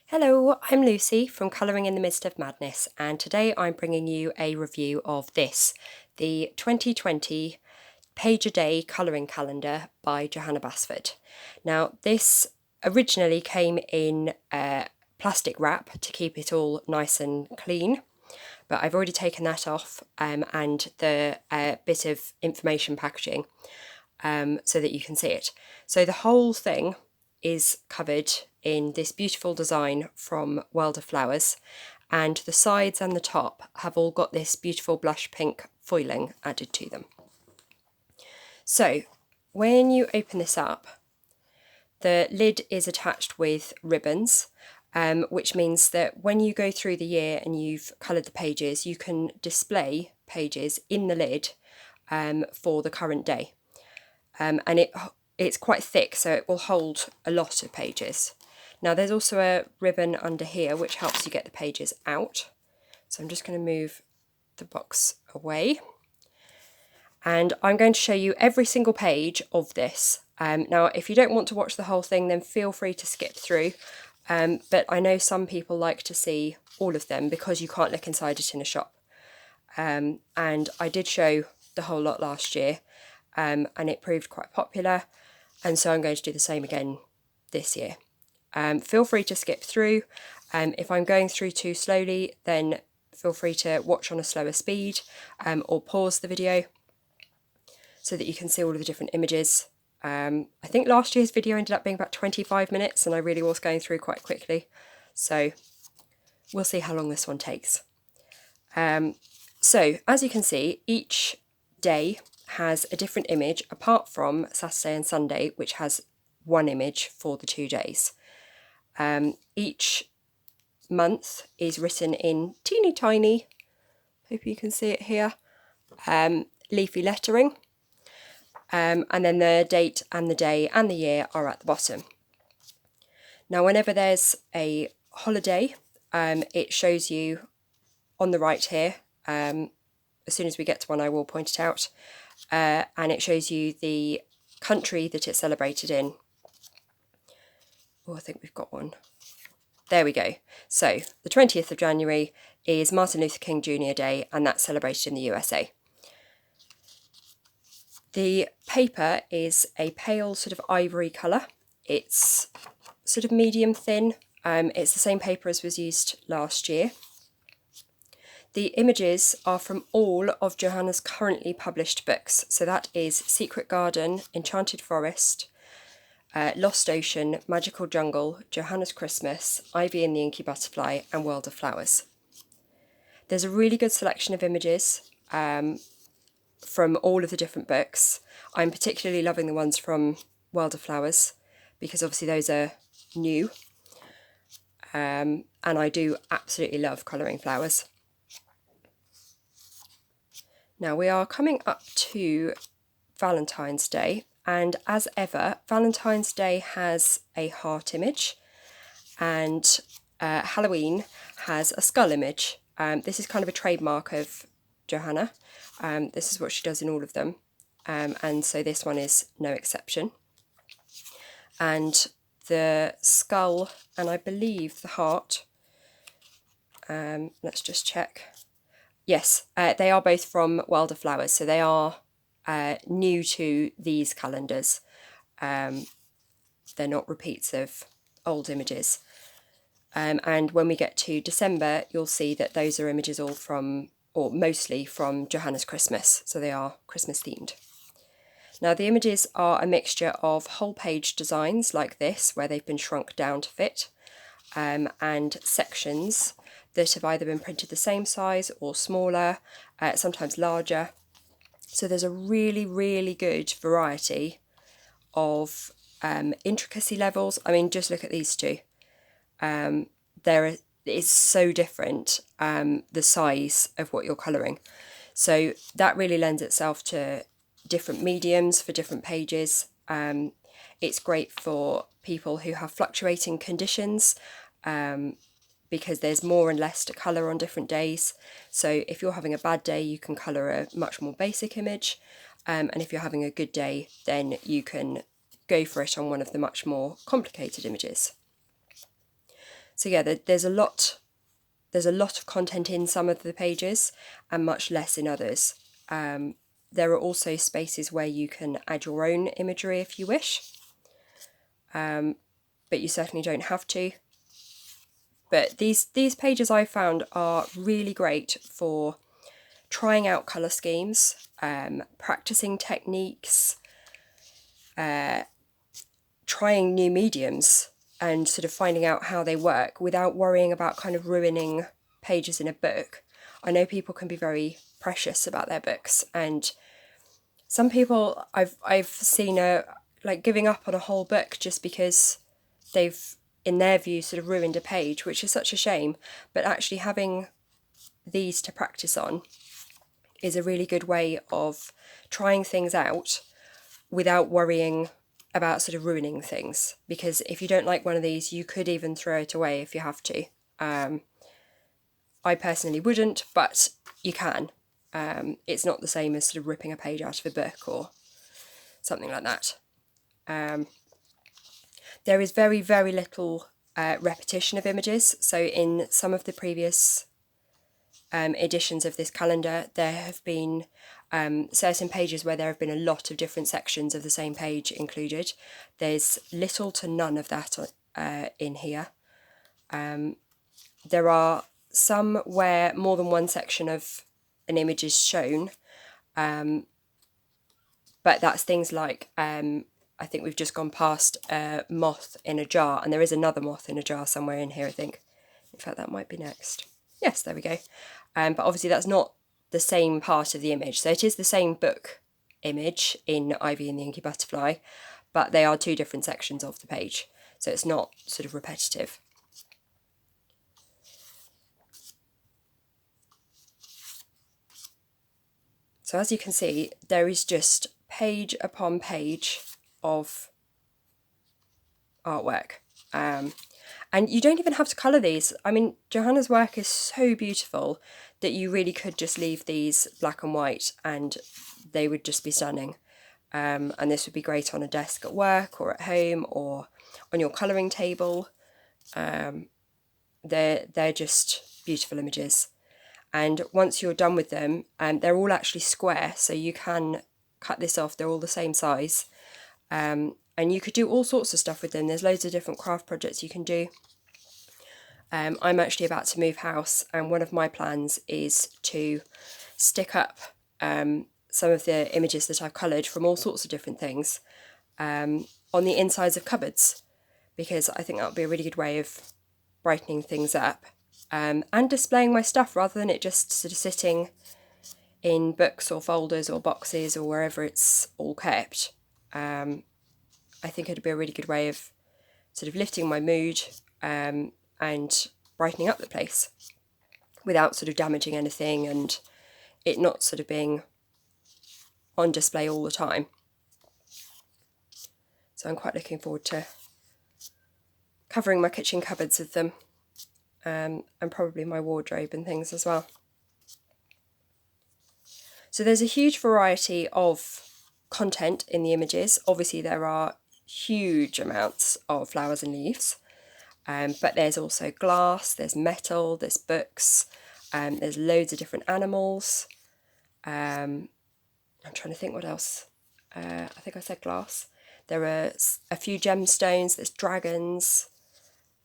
Hello, I'm Lucy from Colouring in the Midst of Madness, and today I'm bringing you a review of this, the 2020 Page a Day Colouring Calendar by Johanna Basford. Now, this originally came in plastic wrap to keep it all nice and clean, but I've already taken that off and the bit of information packaging so that you can see it. So the whole thing is covered in this beautiful design from World of Flowers, and the sides and the top have all got this beautiful blush pink foiling added to them. So when you open this up, the lid is attached with ribbons, which means that when you go through the year and you've coloured the pages, you can display pages in the lid for the current day. And it's quite thick, so it will hold a lot of pages. Now there's also a ribbon under here which helps you get the pages out. So I'm just going to move the box away. And I'm going to show you every single page of this. Now if you don't want to watch the whole thing, then feel free to skip through. But I know some people like to see all of them because you can't look inside it in a shop. And I did show the whole lot last year. And it proved quite popular, and so I'm going to do the same again this year. Feel free to skip through. If I'm going through too slowly, then feel free to watch on a slower speed or pause the video so that you can see all of the different images. I think last year's video ended up being about 25 minutes and I really was going through quite quickly, so we'll see how long this one takes. So as you can see, each day has a different image apart from Saturday and Sunday, which has one image for the 2 days. Each month is written in teeny tiny, hope you can see it here, leafy lettering, and then the date and the day and the year are at the bottom. Now whenever there's a holiday, it shows you on the right here. As soon as we get to one I will point it out, and it shows you the country that it's celebrated in. Oh, I think we've got one. There we go. So the 20th of January is Martin Luther King Jr. Day, and that's celebrated in the USA. The paper is a pale sort of ivory colour. It's sort of medium thin. It's the same paper as was used last year. The images are from all of Johanna's currently published books. So that is Secret Garden, Enchanted Forest, Lost Ocean, Magical Jungle, Johanna's Christmas, Ivy and the Inky Butterfly, and World of Flowers. There's a really good selection of images from all of the different books. I'm particularly loving the ones from World of Flowers because obviously those are new. And I do absolutely love colouring flowers. Now we are coming up to Valentine's Day, and as ever, Valentine's Day has a heart image and Halloween has a skull image. This is kind of a trademark of Johanna. This is what she does in all of them, and so this one is no exception. And the skull and I believe the heart, let's just check. Yes, they are both from World of Flowers, so they are new to these calendars. They're not repeats of old images. And when we get to December, you'll see that those are images all from, or mostly from Johanna's Christmas, so they are Christmas themed. Now the images are a mixture of whole page designs like this, where they've been shrunk down to fit, and sections that have either been printed the same size or smaller, sometimes larger. So there's a really, really good variety of intricacy levels. I mean, just look at these two. It's so different, the size of what you're colouring. So that really lends itself to different mediums for different pages. It's great for people who have fluctuating conditions, because there's more and less to colour on different days. So if you're having a bad day, you can colour a much more basic image, and if you're having a good day, then you can go for it on one of the much more complicated images. So yeah, there's a lot of content in some of the pages and much less in others. There are also spaces where you can add your own imagery if you wish, but you certainly don't have to. But these pages I found are really great for trying out colour schemes, practicing techniques, trying new mediums and sort of finding out how they work without worrying about kind of ruining pages in a book. I know people can be very precious about their books, and some people I've seen like giving up on a whole book just because they've, in their view, sort of ruined a page, which is such a shame. But actually having these to practice on is a really good way of trying things out without worrying about sort of ruining things, because if you don't like one of these, you could even throw it away if you have to. I personally wouldn't, but you can. It's not the same as sort of ripping a page out of a book or something like that. There is very, very little repetition of images. So in some of the previous editions of this calendar, there have been certain pages where there have been a lot of different sections of the same page included. There's little to none of that in here. There are some where more than one section of an image is shown, but that's things like, I think we've just gone past a moth in a jar, and there is another moth in a jar somewhere in here, I think. In fact, that might be next. Yes, there we go. But obviously that's not the same part of the image. So it is the same book image in Ivy and the Inky Butterfly, but they are two different sections of the page. So it's not sort of repetitive. So as you can see, there is just page upon page of artwork. And you don't even have to colour these. I mean, Johanna's work is so beautiful that you really could just leave these black and white and they would just be stunning. And this would be great on a desk at work or at home or on your colouring table. They're just beautiful images. And once you're done with them, they're all actually square, so you can cut this off. They're all the same size. And you could do all sorts of stuff with them. There's loads of different craft projects you can do. I'm actually about to move house, and one of my plans is to stick up some of the images that I've coloured from all sorts of different things on the insides of cupboards, because I think that would be a really good way of brightening things up and displaying my stuff rather than it just sort of sitting in books or folders or boxes or wherever it's all kept. I think it'd be a really good way of sort of lifting my mood and brightening up the place without sort of damaging anything and it not sort of being on display all the time. So I'm quite looking forward to covering my kitchen cupboards with them, and probably my wardrobe and things as well. So there's a huge variety of content in the images. Obviously there are huge amounts of flowers and leaves, but there's also glass, there's metal, there's books, there's loads of different animals. I'm trying to think what else. I think I said glass. There are a few gemstones, there's dragons.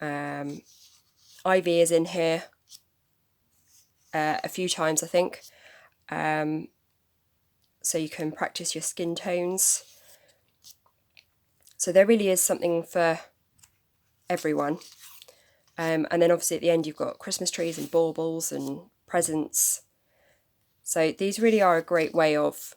Ivy is in here a few times, I think. So you can practice your skin tones. So there really is something for everyone. And then obviously at the end you've got Christmas trees and baubles and presents. So these really are a great way of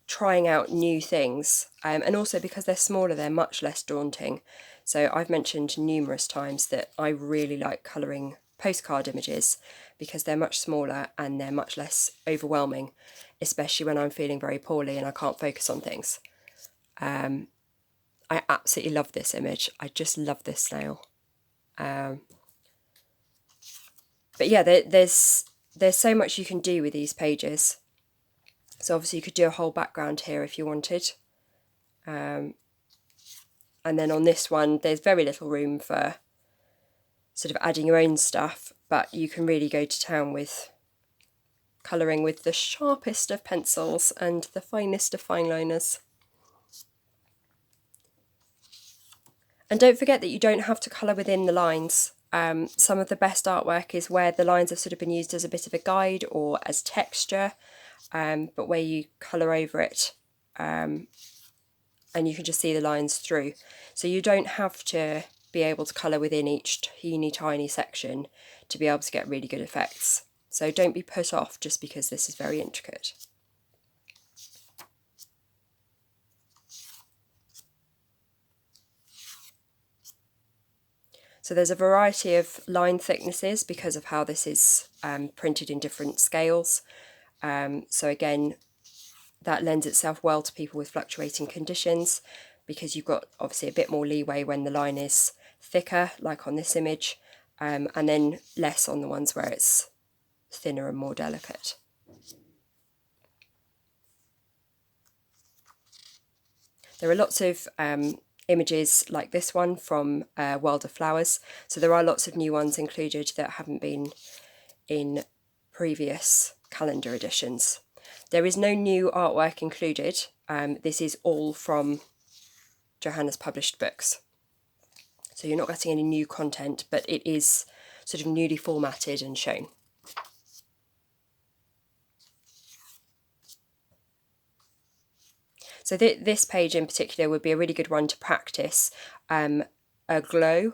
trying out new things. And also because they're smaller, they're much less daunting. So I've mentioned numerous times that I really like colouring postcard images because they're much smaller and they're much less overwhelming, especially when I'm feeling very poorly and I can't focus on things. I absolutely love this image. I just love this snail. But yeah, there's so much you can do with these pages. So obviously you could do a whole background here if you wanted. And then on this one, there's very little room for sort of adding your own stuff, but you can really go to town with colouring with the sharpest of pencils and the finest of fine liners. And don't forget that you don't have to colour within the lines. Some of the best artwork is where the lines have sort of been used as a bit of a guide or as texture, but where you colour over it and you can just see the lines through. So you don't have to be able to colour within each teeny tiny section to be able to get really good effects. So don't be put off just because this is very intricate. So there's a variety of line thicknesses because of how this is printed in different scales. So again, that lends itself well to people with fluctuating conditions because you've got obviously a bit more leeway when the line is thicker, like on this image, and then less on the ones where it's thinner and more delicate. There are lots of images like this one from World of Flowers, so there are lots of new ones included that haven't been in previous calendar editions. There is no new artwork included. This is all from Johanna's published books. So you're not getting any new content, but it is sort of newly formatted and shown. So this page in particular would be a really good one to practice a glow.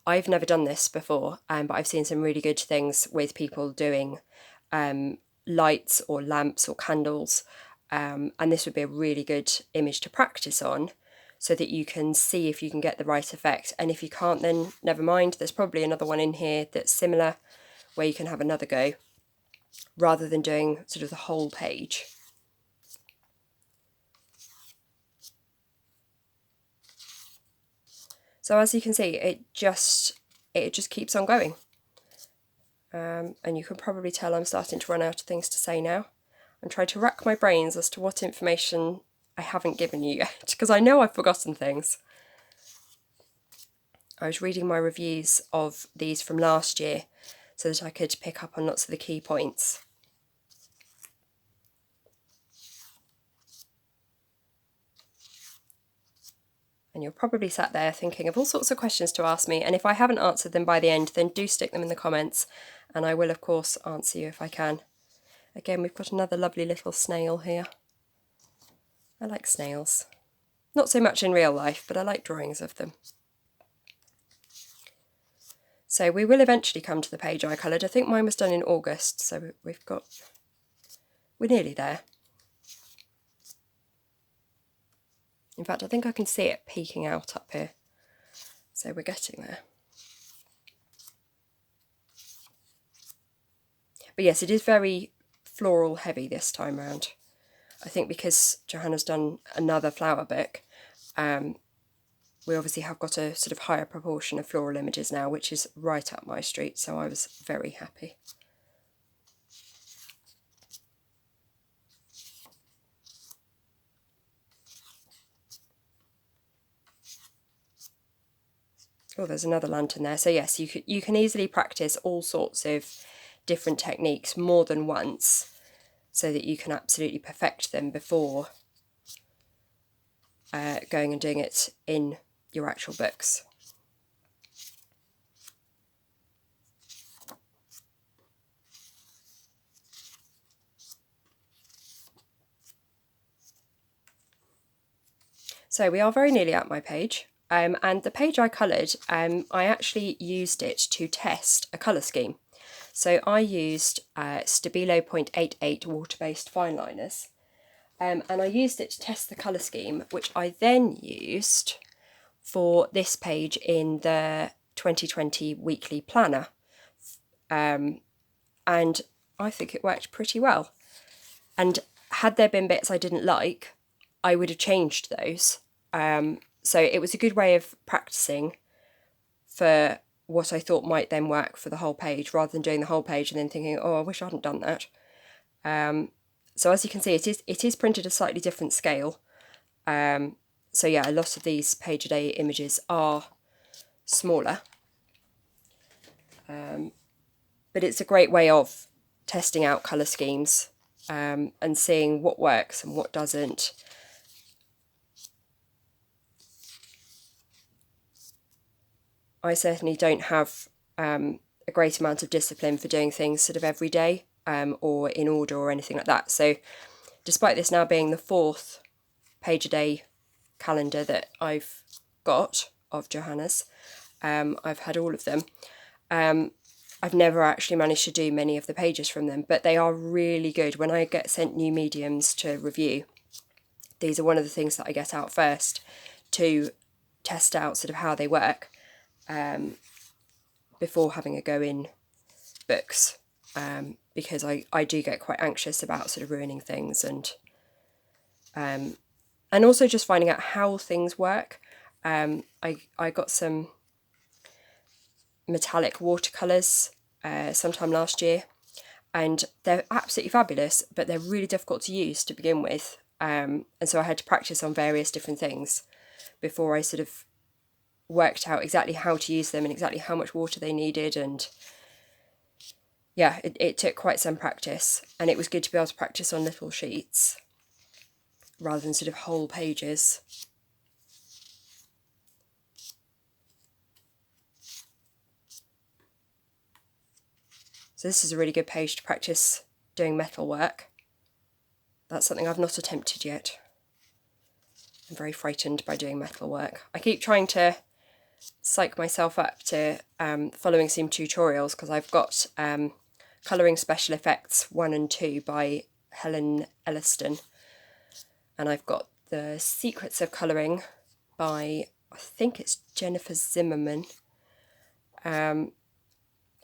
I've never done this before, but I've seen some really good things with people doing lights or lamps or candles, and this would be a really good image to practice on so that you can see if you can get the right effect. And if you can't, then never mind, there's probably another one in here that's similar where you can have another go rather than doing sort of the whole page. So as you can see, it just keeps on going. And you can probably tell I'm starting to run out of things to say now. I'm trying to rack my brains as to what information I haven't given you yet, because I know I've forgotten things. I was reading my reviews of these from last year so that I could pick up on lots of the key points. And you're probably sat there thinking of all sorts of questions to ask me, and if I haven't answered them by the end, then do stick them in the comments, and I will of course answer you if I can. Again, we've got another lovely little snail here. I like snails. Not so much in real life, but I like drawings of them. So we will eventually come to the page I coloured. I think mine was done in August, so we're nearly there. In fact, I think I can see it peeking out up here. So we're getting there. But yes, it is very floral heavy this time round. I think because Johanna's done another flower book, we obviously have got a sort of higher proportion of floral images now, which is right up my street, so I was very happy. Oh, there's another lantern there. So yes, you can easily practice all sorts of different techniques more than once so that you can absolutely perfect them before going and doing it in your actual books. So we are very nearly at my page. And the page I coloured, I actually used it to test a colour scheme. So I used Stabilo 0.88 water-based fine liners, and I used it to test the colour scheme, which I then used for this page in the 2020 weekly planner. And I think it worked pretty well. And had there been bits I didn't like, I would have changed those. So it was a good way of practicing for what I thought might then work for the whole page, rather than doing the whole page and then thinking, oh, I wish I hadn't done that. So as you can see, it is printed a slightly different scale. So yeah, a lot of these page-a-day images are smaller. But it's a great way of testing out colour schemes and seeing what works and what doesn't. I certainly don't have a great amount of discipline for doing things sort of every day or in order or anything like that. So despite this now being the 4th page a day calendar that I've got of Johanna's, I've had all of them. I've never actually managed to do many of the pages from them, but they are really good. When I get sent new mediums to review, these are one of the things that I get out first to test out sort of how they work before having a go in books, because I do get quite anxious about sort of ruining things and also just finding out how things work. I got some metallic watercolours sometime last year, and they're absolutely fabulous, but they're really difficult to use to begin with, and so I had to practice on various different things before I sort of worked out exactly how to use them and exactly how much water they needed. And yeah, it took quite some practice, and it was good to be able to practice on little sheets rather than sort of whole pages. So this is a really good page to practice doing metal work. That's something I've not attempted yet. I'm very frightened by doing metal work. I keep trying to psych myself up to following some tutorials, because I've got Colouring Special Effects 1 and 2 by Helen Elliston, and I've got The Secrets of Colouring by, I think it's Jennifer Zimmerman,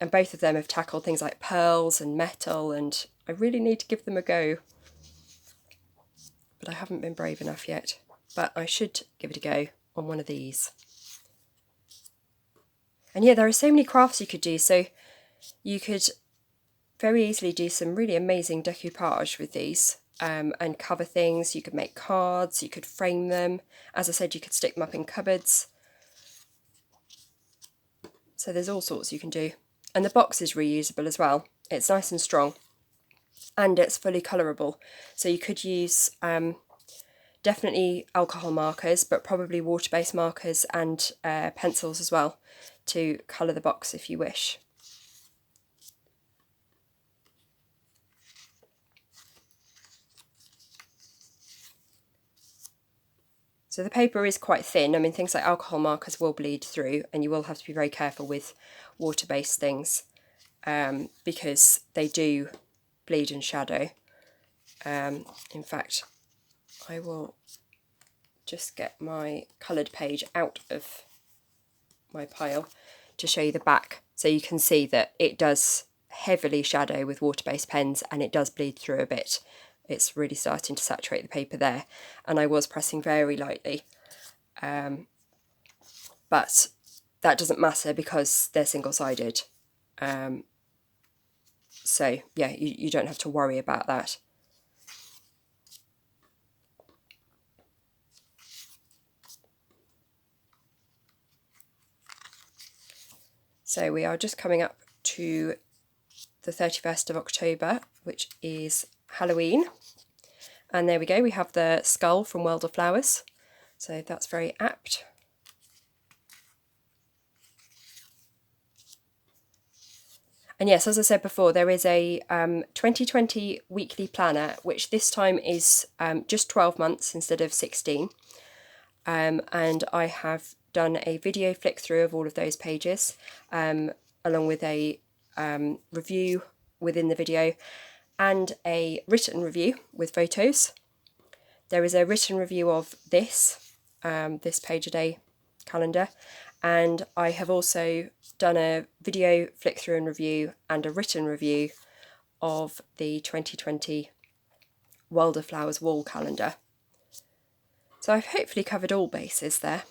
and both of them have tackled things like pearls and metal, and I really need to give them a go, but I haven't been brave enough yet. But I should give it a go on one of these. And yeah, there are so many crafts you could do. So you could very easily do some really amazing decoupage with these and cover things. You could make cards, you could frame them. As I said, you could stick them up in cupboards. So there's all sorts you can do. And the box is reusable as well. It's nice and strong, and it's fully colourable. So you could use definitely alcohol markers, but probably water-based markers and pencils as well to colour the box if you wish. So the paper is quite thin. I mean, things like alcohol markers will bleed through, and you will have to be very careful with water-based things because they do bleed and shadow. In fact, I will just get my coloured page out of my pile to show you the back, so you can see that it does heavily shadow with water-based pens, and it does bleed through a bit. It's really starting to saturate the paper there, and I was pressing very lightly, but that doesn't matter because they're single-sided, so yeah, you don't have to worry about that. So we are just coming up to the 31st of October, which is Halloween. And there we go, we have the skull from World of Flowers. So that's very apt. And yes, as I said before, there is a 2020 weekly planner, which this time is just 12 months instead of 16. And I have done a video flick through of all of those pages, along with a review within the video and a written review with photos. There is a written review of this page a day calendar, and I have also done a video flick through and review and a written review of the 2020 World of Flowers wall calendar. So I've hopefully covered all bases there.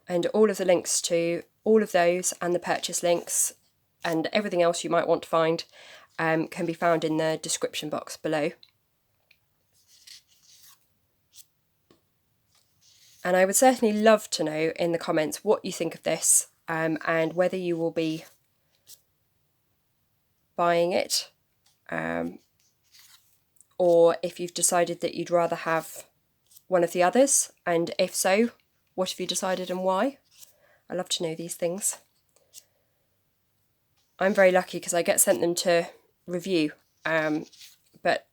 And all of the links to all of those and the purchase links and everything else you might want to find can be found in the description box below. And I would certainly love to know in the comments what you think of this and whether you will be buying it or if you've decided that you'd rather have one of the others, and if so, what have you decided and why? I love to know these things. I'm very lucky because I get sent them to review, but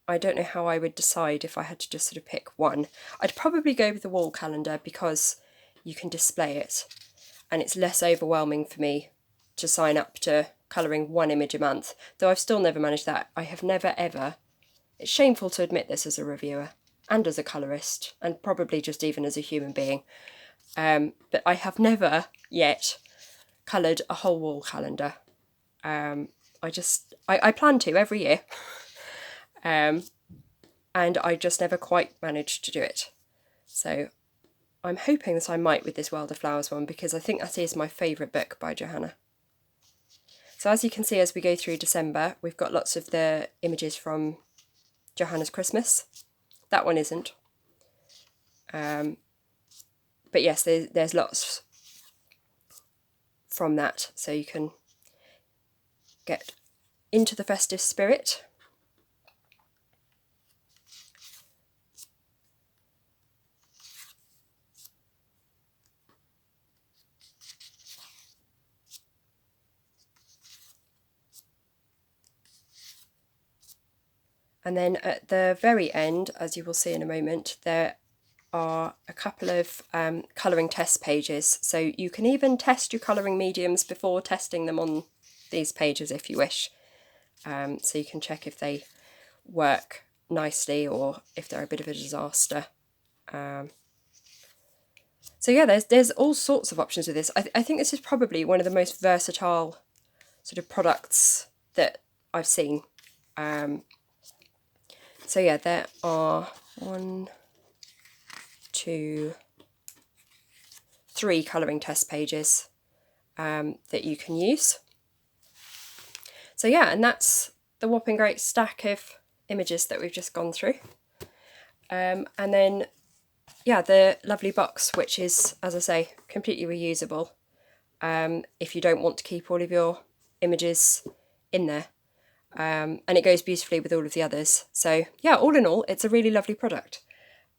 I don't know how I would decide if I had to just sort of pick one. I'd probably go with the wall calendar because you can display it and it's less overwhelming for me to sign up to colouring one image a month, though I've still never managed that. I have never ever, it's shameful to admit this as a reviewer and as a colourist and probably just even as a human being, but I have never yet coloured a whole wall calendar. I plan to every year, and I just never quite managed to do it. So I'm hoping that I might with this World of Flowers one, because I think that is my favourite book by Johanna. So as you can see, as we go through December, we've got lots of the images from Johanna's Christmas. That one isn't. But yes, there's lots from that, so you can get into the festive spirit. And then at the very end, as you will see in a moment, there are a couple of colouring test pages. So you can even test your colouring mediums before testing them on these pages if you wish. So you can check if they work nicely or if they're a bit of a disaster. So yeah, there's all sorts of options with this. I think this is probably one of the most versatile sort of products that I've seen. So yeah, there are 1, 2, 3 colouring test pages that you can use. So yeah, and that's the whopping great stack of images that we've just gone through. And then, yeah, the lovely box, which is, as I say, completely reusable if you don't want to keep all of your images in there. And it goes beautifully with all of the others. So yeah, all in all, it's a really lovely product.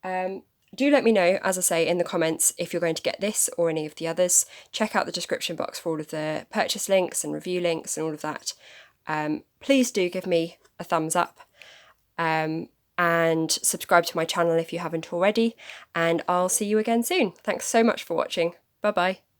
Do let me know, as I say, in the comments if you're going to get this or any of the others. Check out the description box for all of the purchase links and review links and all of that. Please do give me a thumbs up and subscribe to my channel if you haven't already, and I'll see you again soon. Thanks so much for watching. Bye bye.